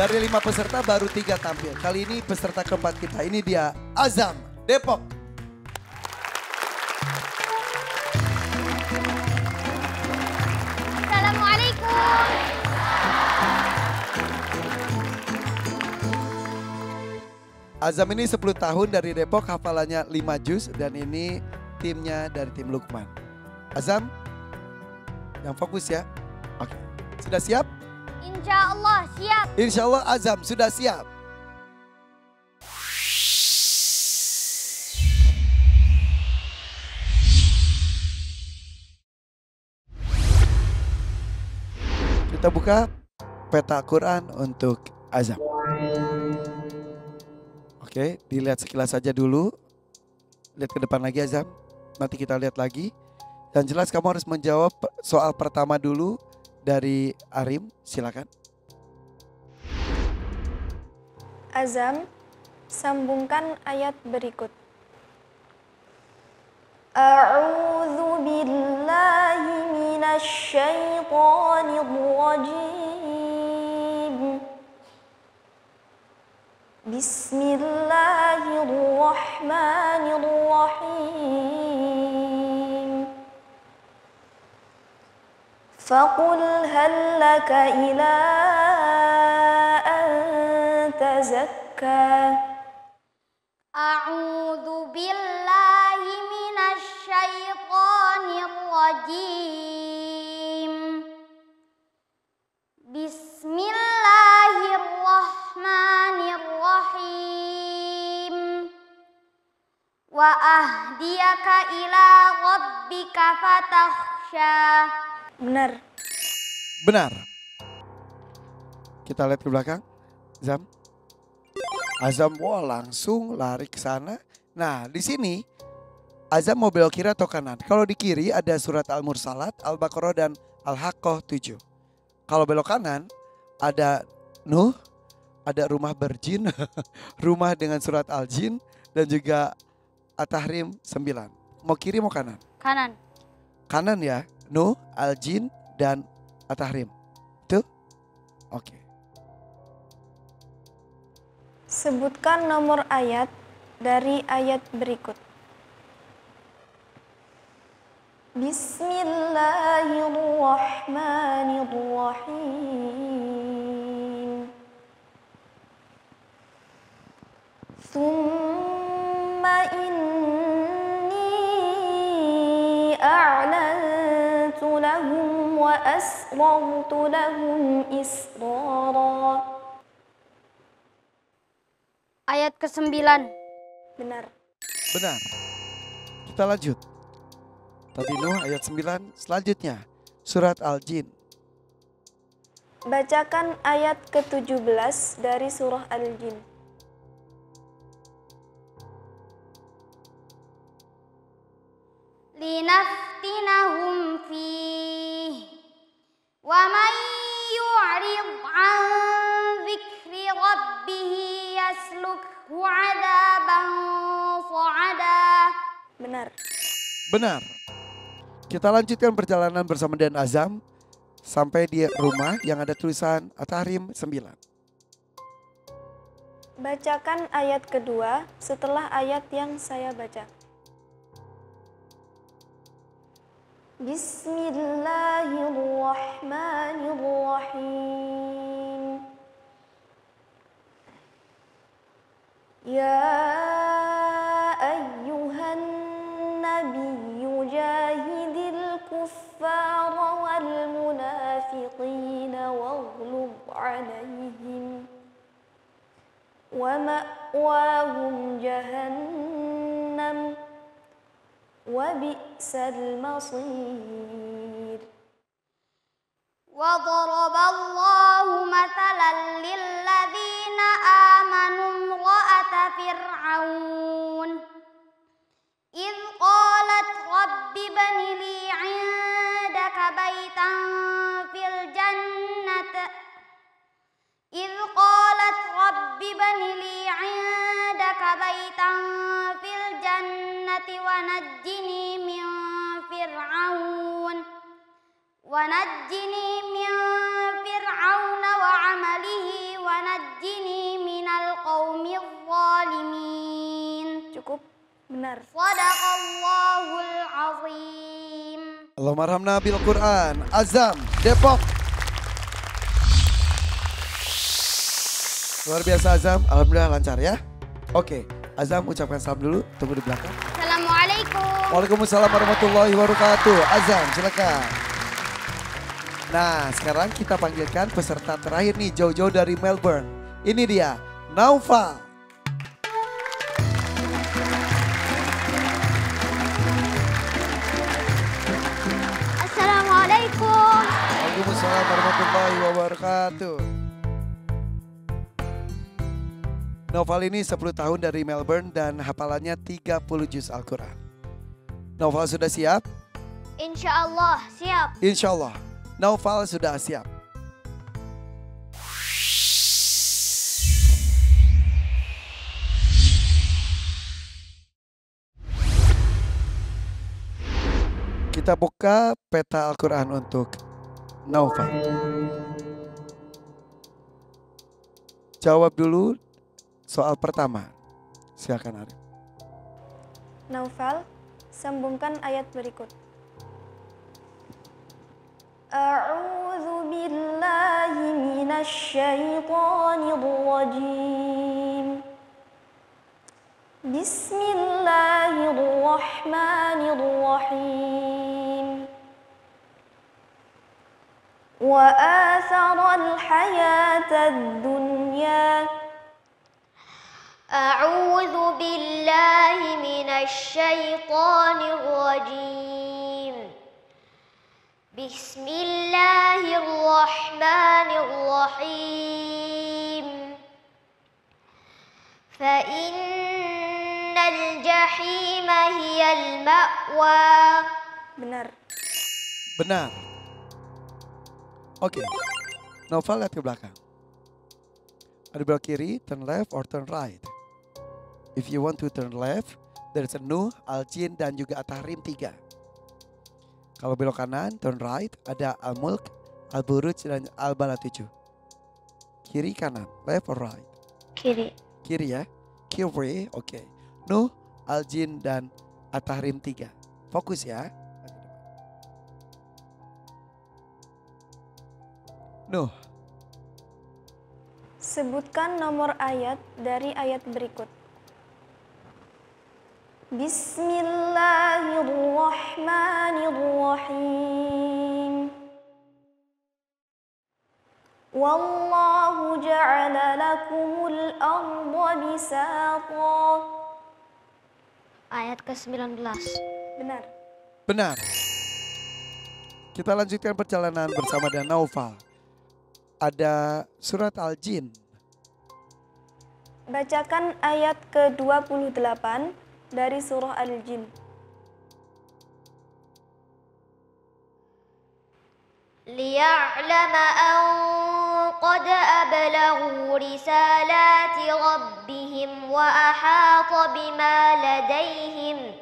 Dari 5 peserta baru 3 tampil. Kali ini peserta keempat kita. Ini dia Azam, Depok. Assalamualaikum. Azam ini 10 tahun dari Depok, hafalannya 5 juz. Dan ini timnya dari tim Lukman. Azam, yang fokus ya. Oke, sudah siap? Insya Allah siap. Insya Allah Azam sudah siap. Kita buka peta Quran untuk Azam. Oke, dilihat sekilas saja dulu. Lihat ke depan lagi Azam. Nanti kita lihat lagi. Dan jelas kamu harus menjawab soal pertama dulu dari Arim. Silakan. Azam, sambungkan ayat berikut. A'udzu billahi minasy syaithanir rajim. Bismillahirrahmanirrahim. Faqul hal laka ila an tazakka. A'udzu billahi minasy syaithanir rajim. Bismillahirrahmanirrahim. Wa ahdiyaka ila rabbika fatakhsha. Benar. Benar. Kita lihat ke belakang. Zam. Azam wah langsung lari ke sana. Nah, di sini Azam mau belok kiri atau kanan? Kalau di kiri ada surat Al-Mursalat, Al-Baqarah dan Al-Haqqah 7. Kalau belok kanan ada Nuh, ada rumah berjin, rumah dengan surat Al-Jin dan juga At-Tahrim 9. Mau kiri mau kanan? Kanan. Kanan ya, Nuh, Al-Jin dan At-Tahrim. Tuh? Oke. Sebutkan nomor ayat dari ayat berikut. Bismillahirrahmanirrahim. Tsumma inni a'lantu lahum wa asrartu lahum israra. Ayat ke-9. Benar. Benar. Kita lanjut. Tadi Nuh ayat 9, selanjutnya surat Al-Jin. Bacakan ayat ke-17 dari surah Al-Jin. Linaftinahum fih. Wa man yu'rid an dzikri rabbih yaslukhu 'adaban sa'ada. Benar. Benar. Kita lanjutkan perjalanan bersama Dan Azam sampai di rumah yang ada tulisan At-Tahrim 9. Bacakan ayat kedua setelah ayat yang saya baca. Bismillahirrahmanirrahim. Ya ayyuhan nabiyyu jahidil kuffara wal munafiqina waghlub alaihim wa ma'wahum jahannam wa bi'sal masir. وضرب الله مثلا للذين آمنوا امرأة فرعون إذ قالت رب ابن لي عندك بيتا في الجنة إذ قالت رب ابن لي عندك بيتا في الجنة ونجني من فرعون ونجني من فرعون وعمله ونجني cukup. Benar. Sadaqallahul azim. Allahumma arhamna bil Quran. Azam, Depok. Luar biasa Azam, alhamdulillah lancar ya. Oke, Azam ucapkan salam dulu, tunggu di belakang. Assalamualaikum. Waalaikumsalam warahmatullahi wabarakatuh. Azam, silakan. Nah, sekarang kita panggilkan peserta terakhir nih, jauh-jauh dari Melbourne. Ini dia, Naufal. Assalamualaikum. Waalaikumsalam warahmatullahi wabarakatuh. Naufal ini 10 tahun dari Melbourne dan hafalannya 30 juz Al-Quran. Naufal sudah siap? Insya Allah siap. Insya Allah. Naufal sudah siap. Kita buka peta Al-Quran untuk Naufal. Jawab dulu soal pertama. Silakan Arif. Naufal, sambungkan ayat berikut. A'udzu billahi minasy syaithanir rajim. Bismillahirrahmanirrahim. Wa atharal hayatad dunya. A'udzu billahi minasy syaithanir rajim. Bismillahirrahmanirrahim. Fa innal jahima hiyal ma'wa. Benar. Benar. Oke. Naufal lihat ke belakang. Ada belok kiri, turn left or turn right. If you want to turn left, there's a Nuh, Al-Jin dan juga At-Tahrim 3. Kalau belok kanan, turn right, ada Al-Mulk, Al-Buruj dan Al-Balad 7. Kiri kanan, left or right? Kiri. Kiri ya, kiri, oke. Nuh, Al-Jin dan At-Tahrim 3. Fokus ya. Nuh. Sebutkan nomor ayat dari ayat berikut. Bismillahirrahmanirrahim. Wallahu ja'ala lakumul arda bisata. Ayat ke-19. Benar. Benar. Kita lanjutkan perjalanan bersama dengan Naufal. Ada surat Al-Jin. Bacakan ayat ke-28 dari surah Al-Jin. Liya'lama an qad ablaghu risalati rabbihim wa ahata bima ladaihim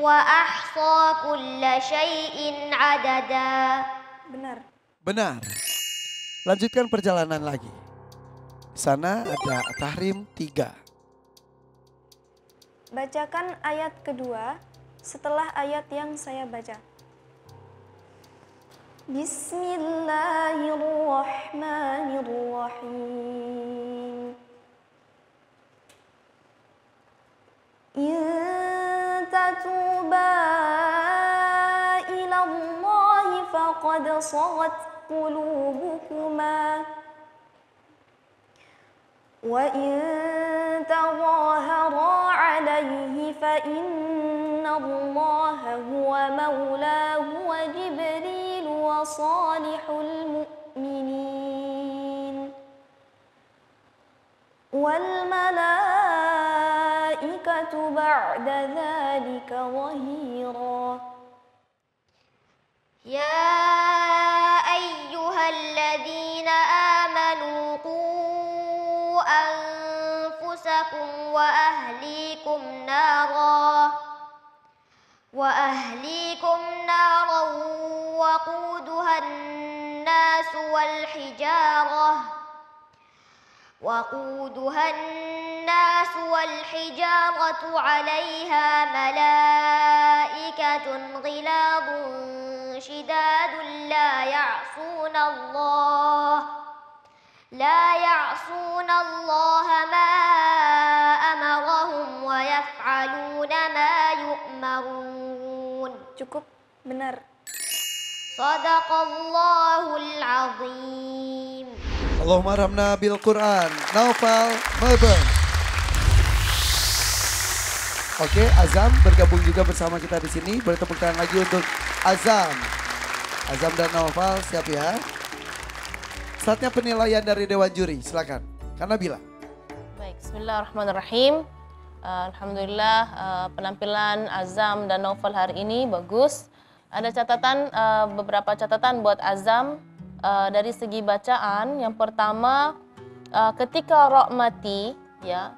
wa ahsa kulla syai'in adada. Benar. Benar. Lanjutkan perjalanan lagi. Di sana ada At-Tahrim 3. Bacakan ayat kedua setelah ayat yang saya baca. Bismillahirrahmanirrahim. In tatuba ila Allahi faqad sagat qulubukuma wa in tadhahara alayhi fa inna Allaha huwa maulahu wa Jibril wa salihul mu'minin wal malaikatu ba'da dhalika zahira. Ya ayyuhalladzina amanu qu anfusakum wa ahlikum naran waquduha an-nas وقودها الناس والحجارة عليها ملائكة غلاظ شداد لا يعصون الله ما أمرهم ويفعلون ما يؤمرون. Cukup, benar. صدق الله العظيم. Allahumma arhamna bil Quran. Naufal Melbourne. Oke, Azam bergabung juga bersama kita di sini. Boleh tepuk tangan lagi untuk Azam. Azam dan Naufal siap ya. Saatnya penilaian dari Dewan Juri, silakan. Karena bila. Baik, bismillahirrahmanirrahim. Alhamdulillah penampilan Azam dan Naufal hari ini bagus. Ada catatan, beberapa catatan buat Azam dari segi bacaan. Yang pertama, ketika ra mati, ya,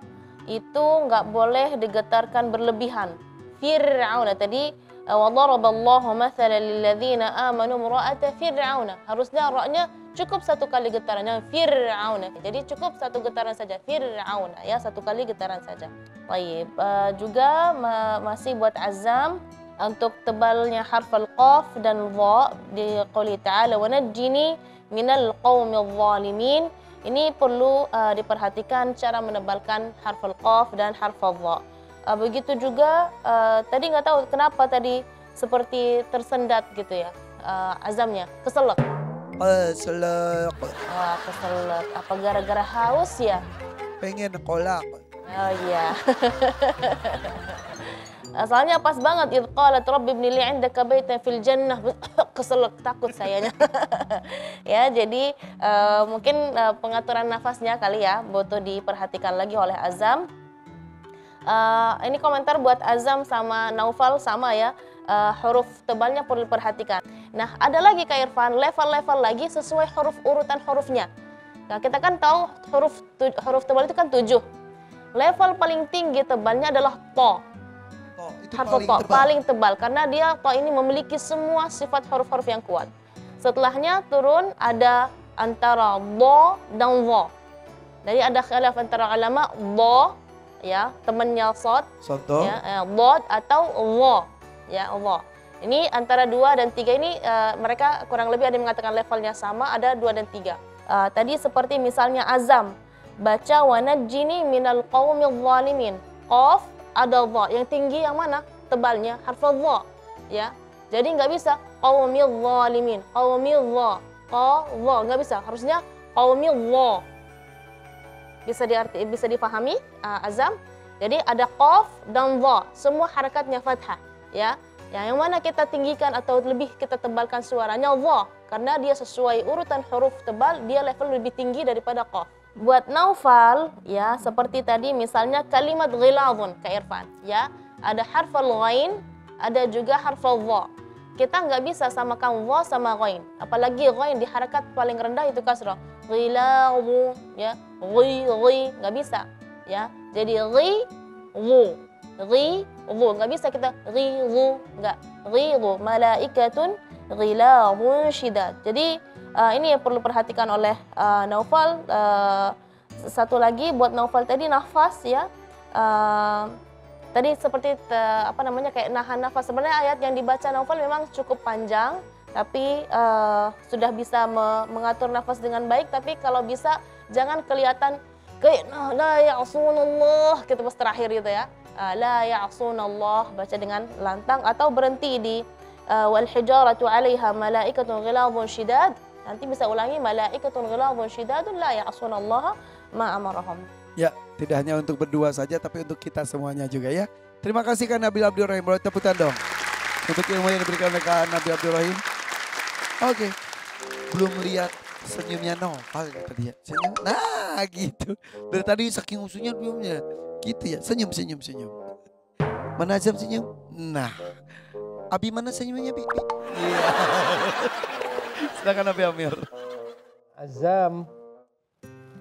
itu nggak boleh digetarkan berlebihan. Fir'aun tadi, wa daraballahu mathalan lilladzina amanu imra'ata fir'auna. Harusnya ra-nya cukup satu kali getarannya, Fir'aun. Jadi cukup satu getaran saja, Fir'aun, ya, satu kali getaran saja. Baik, juga masih buat Azam untuk tebalnya harf al-qaf dan dha di qouli ta'ala wa najjini minal qaumil zalimin. Ini perlu diperhatikan cara menebalkan harf al-qaf dan harf al-dha. Begitu juga tadi nggak tahu kenapa tadi seperti tersendat gitu ya, Azamnya keselak. Keselak. Wah, keselak. Apa gara-gara haus ya? Pengen kolak. Oh iya. Soalnya pas banget. Idh qalat rabbi ibni li 'indaka baitan fil jannah. Keselak, takut sayanya. Ya, jadi mungkin pengaturan nafasnya kali ya butuh diperhatikan lagi oleh Azam. Ini komentar buat Azam sama Naufal sama ya. Huruf tebalnya perlu diperhatikan. Nah, ada lagi Kak Irfan, level-level lagi sesuai huruf urutan hurufnya. Nah, kita kan tahu huruf tebal itu kan 7. Level paling tinggi tebalnya adalah to. Itu Paling tebal karena dia to ini memiliki semua sifat huruf-huruf yang kuat. Setelahnya turun ada antara do dan dha. Jadi ada khilaf antara ulama do ya, temannya shad, ya, dod atau dha. Ya, Allah. Ini antara 2 dan 3 ini mereka kurang lebih ada yang mengatakan levelnya sama, ada 2 dan 3. Tadi seperti misalnya Azam, baca wa najjini minal qaumil zalimin. Qaf ada dha, yang tinggi yang mana? Tebalnya harf dha, ya. Jadi nggak bisa qaumil zalimin, qaumil dha, dha nggak bisa, harusnya qaumil dha. Bisa dipahami Azam? Jadi ada qaf dan dha, semua harakatnya fathah. Ya, yang mana kita tinggikan atau lebih kita tebalkan suaranya dha, karena dia sesuai urutan huruf tebal, dia level lebih tinggi daripada qaf. Buat Naufal, ya, seperti tadi misalnya kalimat ghilazun Kak Irfan, ya, ada harf al-ghain, ada juga harf al-dha. Kita nggak bisa samakan dha sama ghain, apalagi ghain di harakat paling rendah itu kasrah. Ghilazu, ya, ghi, nggak bisa, ya. Jadi ghi, nggak bisa kita ghizu, nggak, ghizu, malaikatun ghilazun syidad. Jadi ini yang perlu perhatikan oleh Naufal. Satu lagi buat Naufal tadi nafas ya. Tadi seperti kayak nahan nafas. Sebenarnya ayat yang dibaca Naufal memang cukup panjang, tapi sudah bisa mengatur nafas dengan baik. Tapi kalau bisa jangan kelihatan kayak la ya'sunallah gitu pas terakhir gitu ya. La ya'sunallah, baca dengan lantang atau berhenti di wal hijaratu 'alaiha malaikatun ghilazun syidad. Nanti bisa ulangi malaikatun ghilazun syidadun la ya'sunallaha ma amarahum. Ya, tidak hanya untuk berdua saja tapi untuk kita semuanya juga ya. Terima kasih Kak Nabil Abdul Rahim. Boleh tepuk tangan dong untuk ilmu yang diberikan oleh Kak Nabil Abdul Rahim. Oke. Belum lihat senyumnya Naufal tadi ya. Senyum. Nah, gitu. Dari tadi saking usunya belumnya. Gitu ya, senyum. Mana Azam senyum? Nah, Abi mana senyumnya, Bi? Iya. Silakan Abi Amir. Azam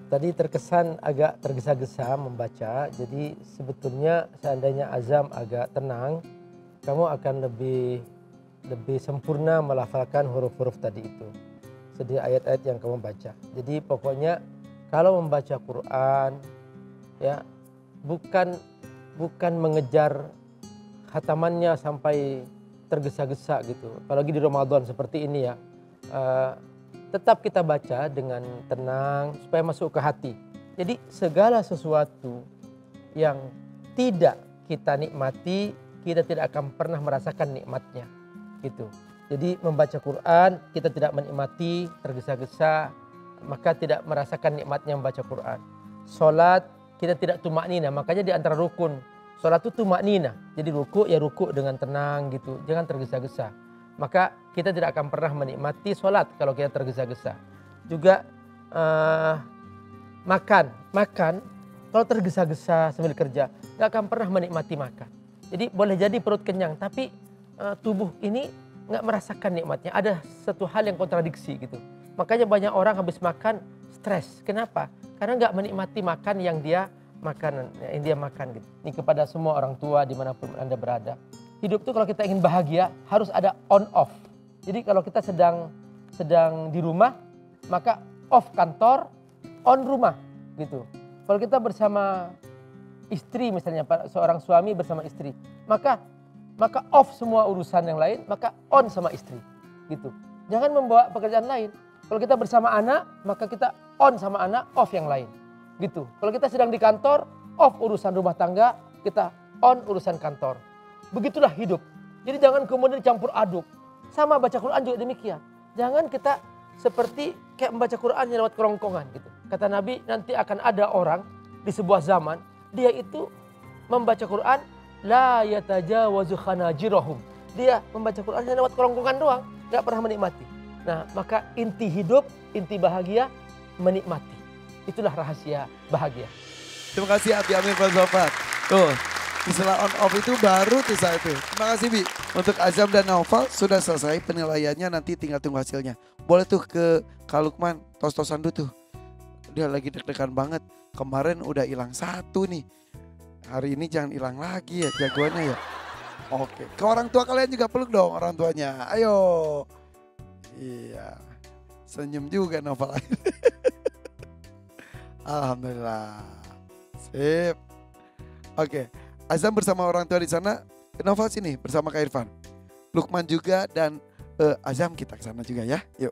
tadi terkesan agak tergesa-gesa membaca, jadi sebetulnya seandainya Azam agak tenang, kamu akan lebih sempurna melafalkan huruf-huruf tadi itu. Sedih ayat-ayat yang kamu baca. Jadi pokoknya Kalau membaca Quran ya bukan mengejar khatamannya sampai tergesa-gesa gitu. Apalagi di Ramadan seperti ini ya. Tetap kita baca dengan tenang supaya masuk ke hati. Jadi segala sesuatu yang tidak kita nikmati, kita tidak akan pernah merasakan nikmatnya gitu. Jadi membaca Quran kita tidak menikmati, tergesa-gesa, maka tidak merasakan nikmatnya membaca Quran. Salat kita tidak tumaknina, makanya di antara rukun salat itu tumaknina. Jadi ruku ya ruku dengan tenang gitu, jangan tergesa-gesa. Maka kita tidak akan pernah menikmati salat kalau kita tergesa-gesa. Juga makan kalau tergesa-gesa sambil kerja nggak akan pernah menikmati makan. Jadi boleh jadi perut kenyang tapi tubuh ini nggak merasakan nikmatnya. Ada satu hal yang kontradiksi gitu. Makanya banyak orang habis makan stres. Kenapa? Karena nggak menikmati makan yang dia makan gitu. Ini kepada semua orang tua dimanapun Anda berada. Hidup itu kalau kita ingin bahagia harus ada on off. Jadi kalau kita sedang di rumah maka off kantor, on rumah gitu. Kalau kita bersama istri misalnya, seorang suami bersama istri, maka off semua urusan yang lain, maka on sama istri gitu. Jangan membawa pekerjaan lain. Kalau kita bersama anak, maka kita on sama anak, off yang lain gitu. Kalau kita sedang di kantor, off urusan rumah tangga, kita on urusan kantor. Begitulah hidup. Jadi jangan kemudian campur aduk. Sama baca Quran juga demikian. Jangan kita seperti kayak membaca Quran lewat kerongkongan gitu. Kata Nabi, nanti akan ada orang di sebuah zaman, dia itu membaca Quran la yatajawazu khanajirahum. Dia membaca Quran hanya lewat kerongkongan doang, enggak pernah menikmati. Nah, maka inti hidup, inti bahagia menikmati. Itulah rahasia bahagia. Terima kasih Abi Amir Falsafat. Tuh, istilah on off itu baru tuh saya itu. Terima kasih Bi. Untuk Azam dan Naufal sudah selesai penilaiannya, nanti tinggal tunggu hasilnya. Boleh tuh ke Kak Lukman, tos-tosan dulu tuh. Dia lagi deg-degan banget. Kemarin udah hilang satu nih. Hari ini jangan hilang lagi ya jagoannya ya. Oke, ke orang tua kalian juga peluk dong orang tuanya. Ayo. Iya. Senyum juga Naufal. Alhamdulillah. Sip. Oke, Azam bersama orang tua di sana, Naufal sini bersama Kak Irfan. Lukman juga dan Azam kita ke sana juga ya. Yuk.